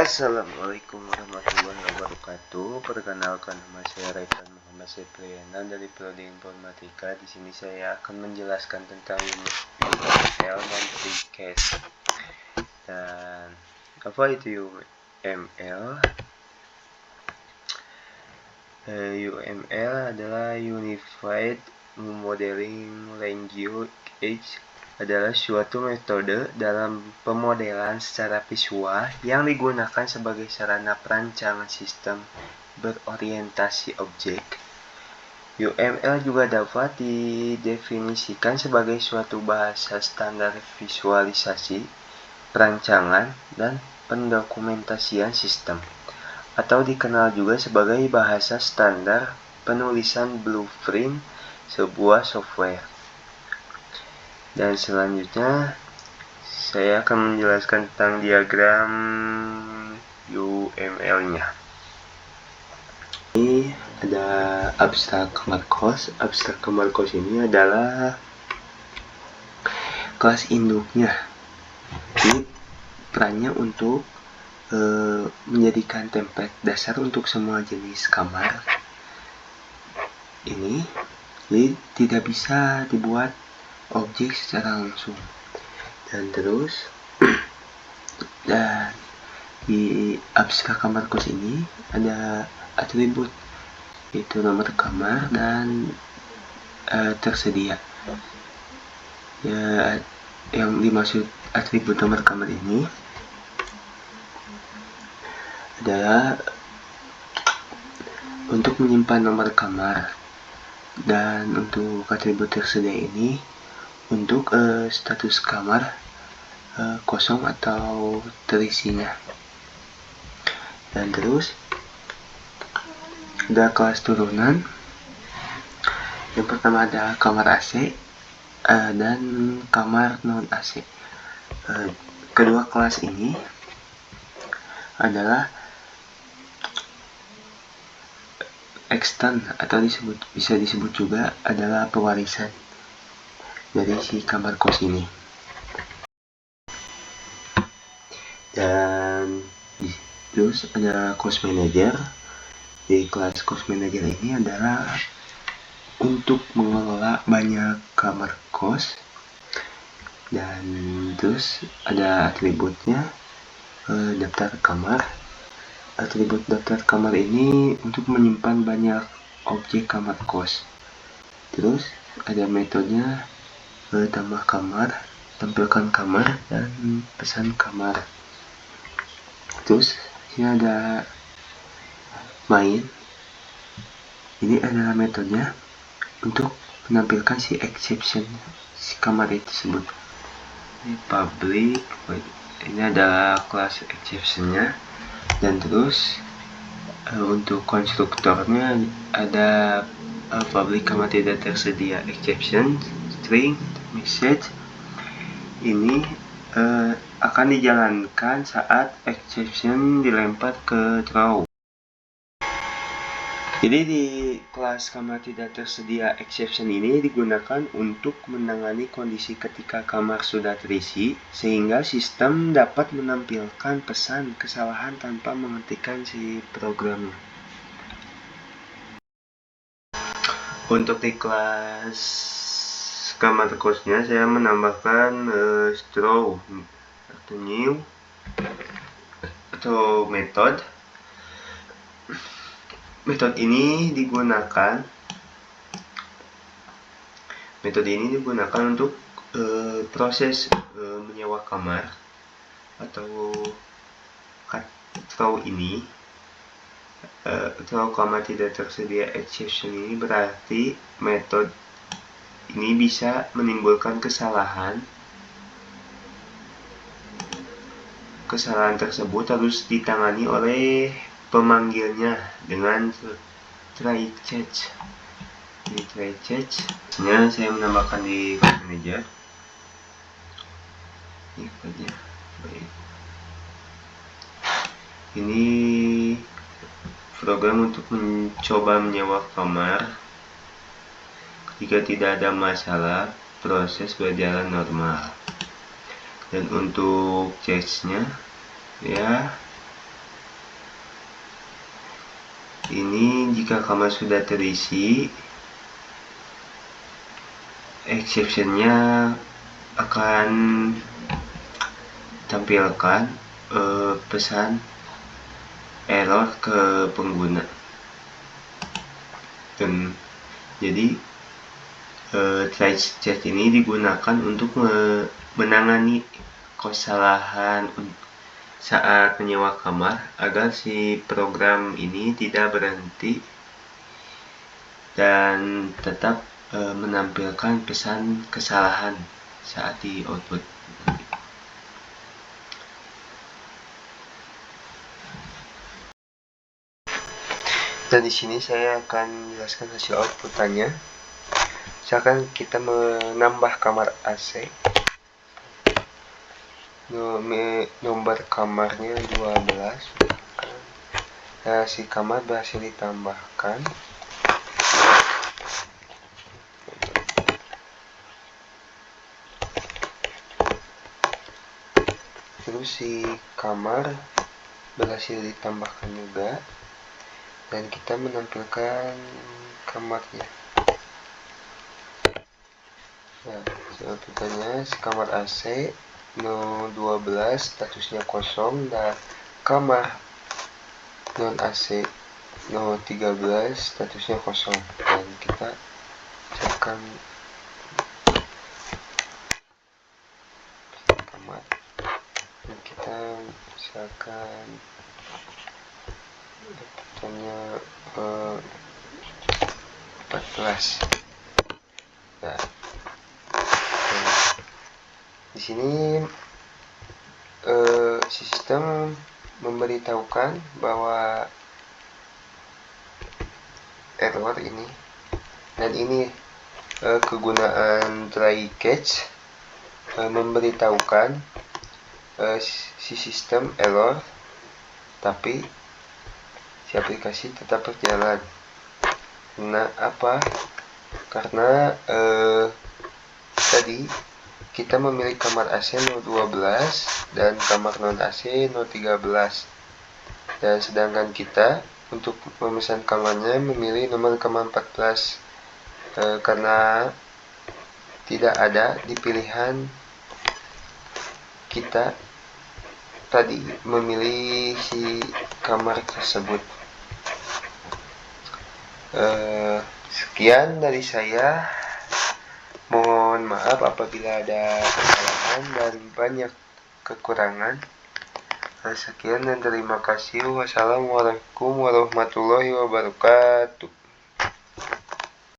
Assalamualaikum warahmatullahi wabarakatuh. Perkenalkan, nama saya Raihan Muhammad Sepriana dari Prodi Informatika. Di sini saya akan menjelaskan tentang UML dan precast. Dan apa itu UML? UML adalah Unified Modeling Language, adalah suatu metode dalam pemodelan secara visual yang digunakan sebagai sarana perancangan sistem berorientasi objek. UML juga dapat didefinisikan sebagai suatu bahasa standar visualisasi, perancangan, dan pendokumentasian sistem, atau dikenal juga sebagai bahasa standar penulisan blueprint sebuah software. Dan selanjutnya saya akan menjelaskan tentang diagram UML-nya. Ini ada abstrak kamar kos. Abstrak kamar kos ini adalah kelas induknya. Jadi perannya untuk menjadikan template dasar untuk semua jenis kamar ini. Jadi tidak bisa dibuat objek secara langsung. Dan terus dan di abstrak kamar kos ini ada atribut, yaitu nomor kamar dan tersedia. Ya, yang dimaksud atribut nomor kamar ini adalah untuk menyimpan nomor kamar, dan untuk atribut tersedia ini untuk status kamar kosong atau terisinya. Dan terus ada kelas turunan. Yang pertama ada kamar AC dan kamar non AC. Kedua kelas ini adalah extend, atau bisa disebut juga adalah pewarisan dari si kamar kos ini. Dan terus ada cost manager. Di kelas cost manager ini adalah untuk mengelola banyak kamar kos. Dan terus ada atributnya, daftar kamar. Atribut daftar kamar ini untuk menyimpan banyak objek kamar kos. Terus ada metodenya, tambah kamar, tampilkan kamar, dan pesan kamar. Terus ini ada main. Ini adalah metodenya untuk menampilkan si exception si kamar itu tersebut. Ini public, ini adalah kelas exceptionnya. Dan terus untuk konstruktornya ada public kamar tidak tersedia exception string message. Ini akan dijalankan saat exception dilempar ke throw. Jadi di kelas kamar tidak tersedia exception ini digunakan untuk menangani kondisi ketika kamar sudah terisi, sehingga sistem dapat menampilkan pesan kesalahan tanpa menghentikan si program. Untuk di kelas kamar kosnya saya menambahkan throw atau new atau metode. Metode ini digunakan untuk proses menyewa kamar atau throw ini. Throw kamar tidak tersedia exception ini berarti metode ini bisa menimbulkan kesalahan. Kesalahan tersebut harus ditangani oleh pemanggilnya dengan try catch. Di try catch nya saya menambahkan di cost manager. Ini saja. Baik. Ini program untuk mencoba menyewa kamar. Jika tidak ada masalah, proses berjalan normal. Dan untuk catch-nya ya ini jika kamar sudah terisi, exception-nya akan tampilkan pesan error ke pengguna. Dan jadi try chat ini digunakan untuk menangani kesalahan saat menyewa kamar agar si program ini tidak berhenti dan tetap menampilkan pesan kesalahan saat di output. Dan di sini saya akan menjelaskan hasil outputannya. Misalkan kita menambah kamar AC, nomor kamarnya 12, nah, si kamar berhasil ditambahkan. Terus si kamar berhasil ditambahkan juga, dan kita menampilkan kamarnya. Nah, outputannya si kamar AC no 12 statusnya kosong, dan kamar non AC no 13 statusnya kosong. Dan kita akan kamar, dan kita misalkan outputannya 14. Nah, di sini sistem memberitahukan bahwa error ini, dan ini kegunaan try catch memberitahukan si sistem error, tapi si aplikasi tetap berjalan. Nah, apa? Karena tadi kita memilih kamar AC no 12 dan kamar non AC no 13, dan sedangkan kita untuk memesan kamarnya memilih nomor kamar 14 karena tidak ada di pilihan kita tadi memilih si kamar tersebut. Sekian dari saya. Mohon maaf apabila ada kesalahan dan banyak kekurangan. Sekian dan terima kasih. Wassalamualaikum warahmatullahi wabarakatuh.